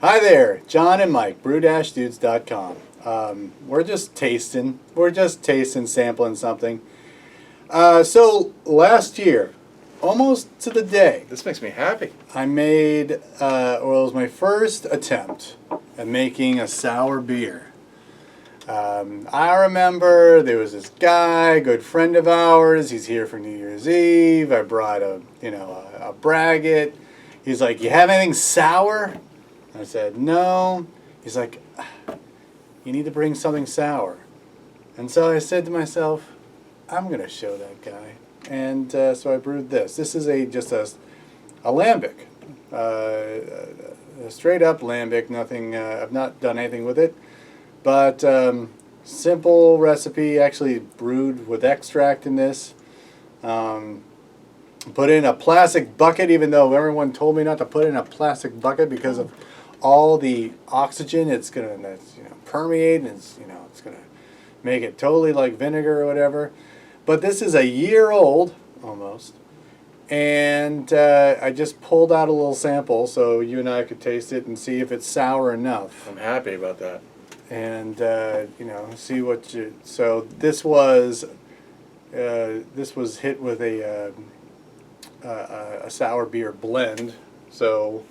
Hi there, John and Mike, brew-dudes.com. We're just tasting, sampling something. So last year, almost to the day, This makes me happy. I made, well, it was my first attempt at making a sour beer. I remember there was this guy, good friend of ours. He's here for New Year's Eve. I brought a braggot. He's like, "You have anything sour?" I said, "No." He's like, "You need to bring something sour." And so I said to myself, I'm going to show that guy. And so I brewed this. This is just a Lambic. A straight up Lambic. Nothing, I've not done anything with it. But simple recipe, actually brewed with extract in this. Put in a plastic bucket, even though everyone told me not to put in a plastic bucket because of all the oxygen it's gonna permeate, and it's gonna make it totally like vinegar or whatever. But this is a year old almost, and I just pulled out a little sample so you and I could taste it and see if it's sour enough. I'm happy about that. And see what you. So this was hit with a sour beer blend. So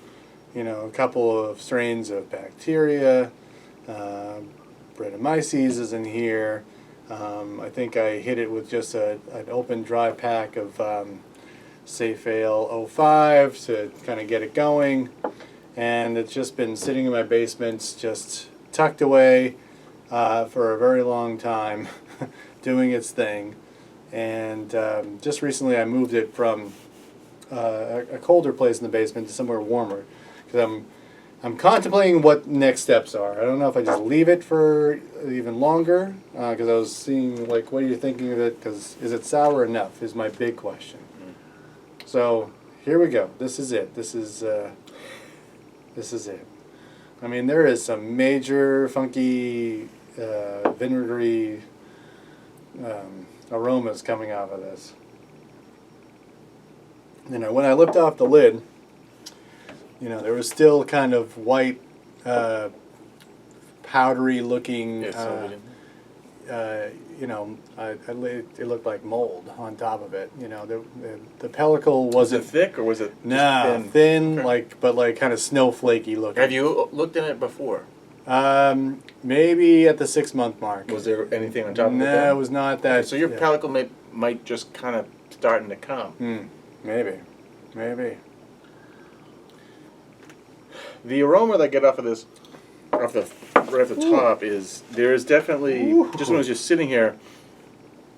a couple of strains of bacteria. Brettanomyces is in here. I think I hit it with just an open dry pack of Safe Ale 05 to kind of get it going. And it's just been sitting in my basement, just tucked away for a very long time, doing its thing. And just recently I moved it from a colder place in the basement to somewhere warmer, because I'm contemplating what next steps are. I don't know if I just leave it for even longer, because I was seeing, like, what are you thinking of it? Because is it sour enough is my big question. So here we go. This is it. This is it. I mean, there is some major funky vinegary aromas coming out of this. When I lifted off the lid, there was still kind of white, powdery looking, it looked like mold on top of it. The pellicle wasn't... Was it thick or was it thin, okay. but kind of snowflakey looking. Have you looked in it before? Maybe at the 6-month mark. Was there anything on top of it? No, it was not that. Okay, so your pellicle might just kind of starting to come. Maybe. The aroma that I get off of this, right off the top, is there is definitely, just when I was just sitting here,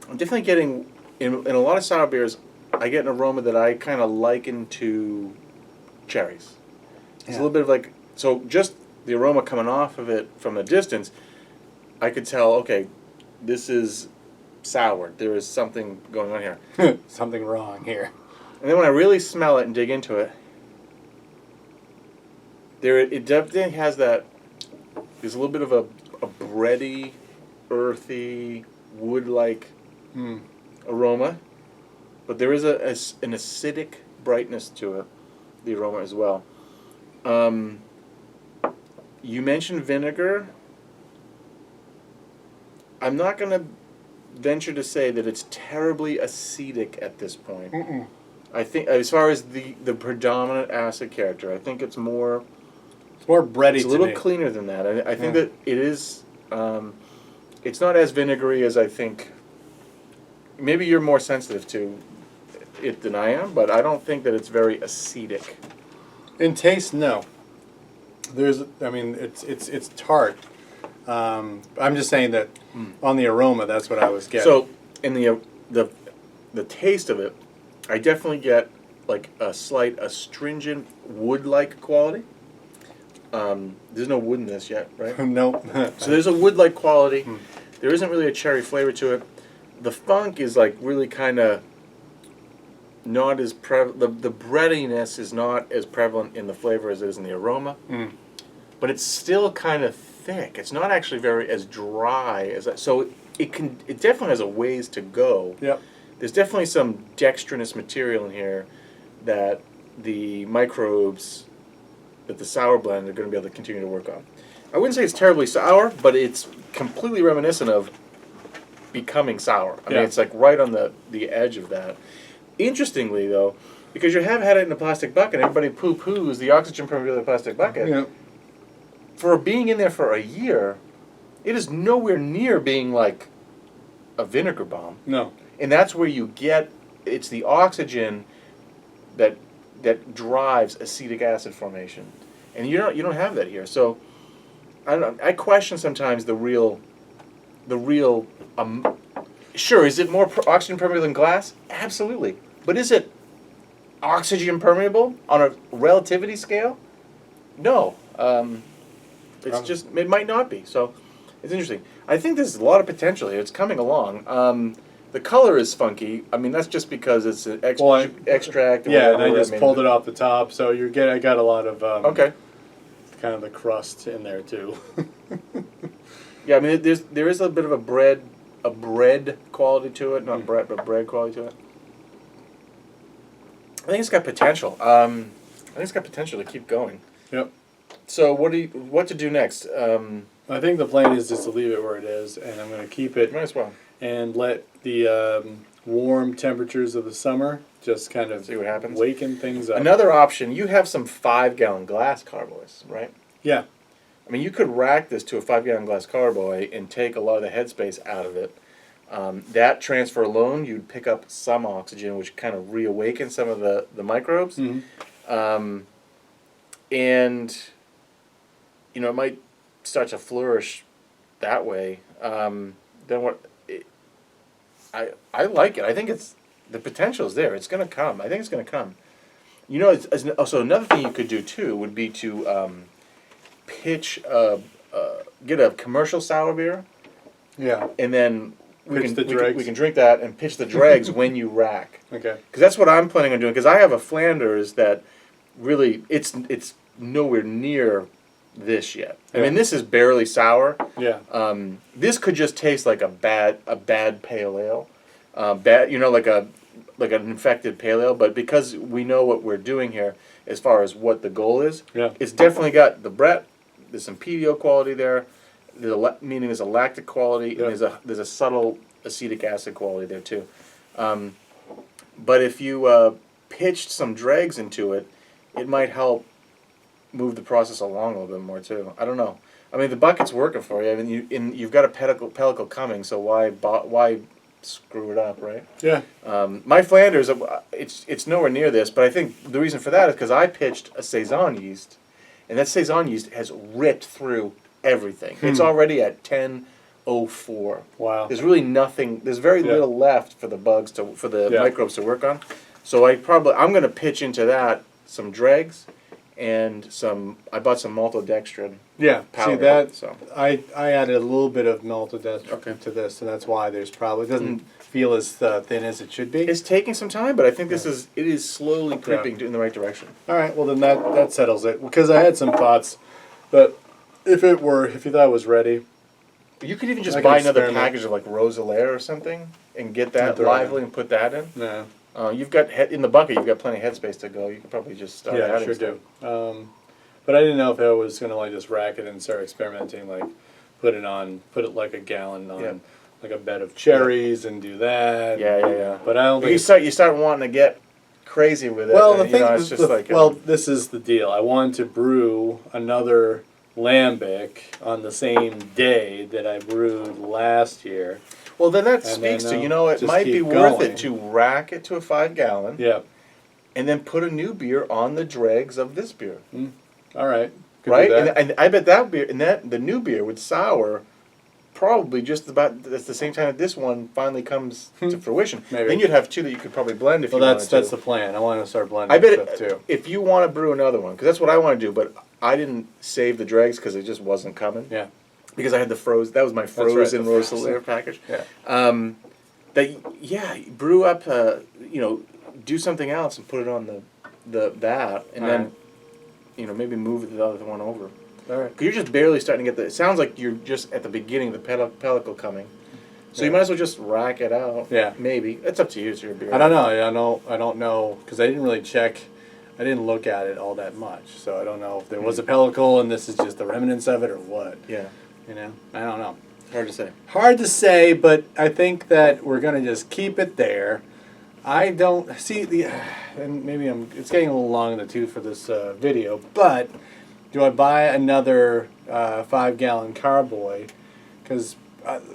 I'm definitely getting, in a lot of sour beers, I get an aroma that I kind of liken to cherries. It's a little bit of like, so just the aroma coming off of it from a distance, I could tell, okay, this is sour. There is something going on here. Something wrong here. And then when I really smell it and dig into it, it definitely has that, there's a little bit of a bready, earthy, wood-like aroma. But there is an acidic brightness to it, the aroma as well. You mentioned vinegar. I'm not going to venture to say that it's terribly acetic at this point. I think, as far as the predominant acid character, I think it's more... It's more bready. It's a little cleaner than that. I think that it is... it's not as vinegary as I think... Maybe you're more sensitive to it than I am, but I don't think that it's very acetic. In taste, no. It's tart. I'm just saying that on the aroma, that's what I was getting. So, in the taste of it, I definitely get like a slight astringent wood-like quality. There's no wood in this yet, right? Nope. So there's a wood-like quality. There isn't really a cherry flavor to it. The funk is like really kind of not as prevalent. The breadiness is not as prevalent in the flavor as it is in the aroma. But it's still kind of thick. It's not actually as dry as that. So it definitely has a ways to go. Yep. There's definitely some dextrinous material in here that the microbes that the sour blend are going to be able to continue to work on. I wouldn't say it's terribly sour, but it's completely reminiscent of becoming sour. I mean, it's like right on the edge of that. Interestingly, though, because you have had it in a plastic bucket, everybody poo-poos the oxygen permeability of the plastic bucket. Yeah. For being in there for a year, it is nowhere near being like a vinegar bomb. No. And that's where you get, it's the oxygen that drives acetic acid formation. And you don't have that here. So I question sometimes the real sure, is it more oxygen permeable than glass? Absolutely. But is it oxygen permeable on a relativity scale? No. It's just, it might not be. So it's interesting. I think there's a lot of potential here. It's coming along. The color is funky. I mean, that's just because it's an extract. Yeah, and I just pulled it off the top, so I got a lot of okay, kind of the crust in there too. Yeah, I mean, there is a bit of a bread quality to it, not bread, but bread quality to it. I think it's got potential. I think it's got potential to keep going. Yep. So what to do next? I think the plan is just to leave it where it is, and I'm going to keep it. Might as well. And let the warm temperatures of the summer just kind of See what happens. Waken things up. Another option, you have some 5-gallon glass carboys, right? Yeah. I mean, you could rack this to a 5-gallon glass carboy and take a lot of the headspace out of it. That transfer alone, you'd pick up some oxygen, which kind of reawakens some of the microbes. Mm-hmm. And, you know, it might start to flourish that way. Then what... I like it. I think the potential is there. It's going to come. I think it's going to come. You know, also another thing you could do too would be to get a commercial sour beer. Yeah. And then we dregs. we can drink that and pitch the dregs when you rack. Okay. Because that's what I'm planning on doing. Because I have a Flanders that really it's nowhere near this yet. I mean, this is barely sour. Yeah. This could just taste like a bad pale ale, like an infected pale ale. But because we know what we're doing here, as far as what the goal is, it's definitely got the Brett. There's some PDO quality there. Meaning there's a lactic quality, and there's a subtle acetic acid quality there too. But if you pitched some dregs into it, it might help move the process along a little bit more too. I don't know. I mean, the bucket's working for you. I mean, you've got a pellicle coming, so why screw it up, right? Yeah. My Flanders, it's nowhere near this, but I think the reason for that is because I pitched a saison yeast, and that saison yeast has ripped through everything. It's already at 1004. Wow. There's really nothing. There's very little left for the bugs for the microbes to work on. So I'm going to pitch into that some dregs. And I bought some maltodextrin. Yeah, powder, see that? So. I added a little bit of maltodextrin to this, and that's why there's probably doesn't feel as thin as it should be. It's taking some time, but I think it is slowly creeping in the right direction. All right, well then that settles it, because I had some thoughts, but if you thought it was ready, you could even just buy another package of like Rosalaire or something and get that lively and put that in. Yeah. You've got in the bucket. You've got plenty of headspace to go. You could probably just start. Yeah, I sure do. But I didn't know if I was gonna like just rack it and start experimenting, like put it like a gallon on like a bed of cherries and do that. Yeah. But I don't think you start wanting to get crazy with it. Well, and, this is the deal. I wanted to brew another Lambic on the same day that I brewed last year. Well, then that speaks to, it might be worth it to rack it to a 5-gallon. Yeah. And then put a new beer on the dregs of this beer. All right. Right? And I bet that beer, the new beer would sour probably just about at the same time that this one finally comes to fruition. Maybe. Then you'd have two that you could probably blend if you wanted to. That's the plan. I want to start blending I bet stuff too. If you want to brew another one, because that's what I want to do, but I didn't save the dregs because it just wasn't coming. Yeah. Because I had that was my frozen Rosalaire package. Yeah. Brew up, do something else and put it on that, and then, maybe move the other one over. All right. Because you're just barely starting to get it sounds like you're just at the beginning of the pellicle coming. So you might as well just rack it out. Yeah. Maybe. It's up to you. It's your beer. I don't know. I don't know because I didn't really check I didn't look at it all that much, so I don't know if there was a pellicle and this is just the remnants of it or what. Yeah. You know, I don't know. Hard to say. Hard to say, but I think that we're gonna just keep it there. I don't see and maybe it's getting a little long in the tooth for this video, but do I buy another 5-gallon carboy? Because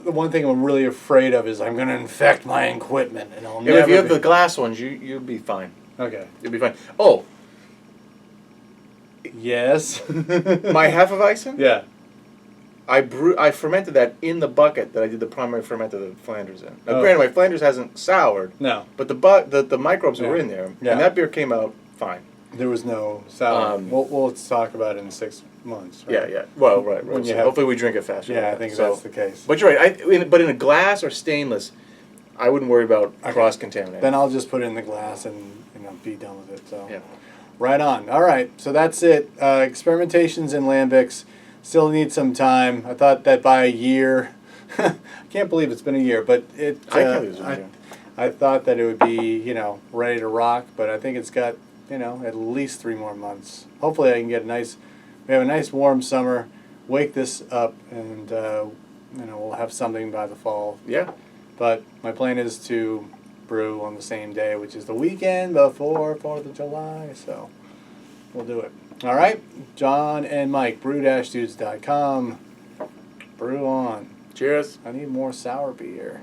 the one thing I'm really afraid of is I'm going to infect my equipment, and I'll never. If you have the glass ones, you'll be fine. Okay. You'll be fine. Oh, yes. my Hefeweizen? Yeah. I fermented that in the bucket that I did the primary ferment of the Flanders in. Now, granted, my Flanders hasn't soured. No. But the microbes were in there, Yeah. and that beer came out fine. There was no sour. We'll talk about it in 6 months. Right? Yeah. Well, right. When So you have- hopefully we drink it faster. Yeah, I think that's the case. But you're right. But in a glass or stainless, I wouldn't worry about cross contaminating. Then I'll just put it in the glass and be done with it. So. Yeah. Right on. All right. So that's it. Experimentations in Lambics. Still need some time. I thought that by a year. I can't believe it's been a year, but it. I can't believe it's been a year. I thought that it would be, ready to rock, but I think it's got, at least 3 more months. Hopefully I can get we have a nice warm summer, wake this up, and, we'll have something by the fall. Yeah. But my plan is to brew on the same day, which is the weekend before 4th of July, so we'll do it. All right, John and Mike, brew-dudes.com. Brew on. Cheers. I need more sour beer.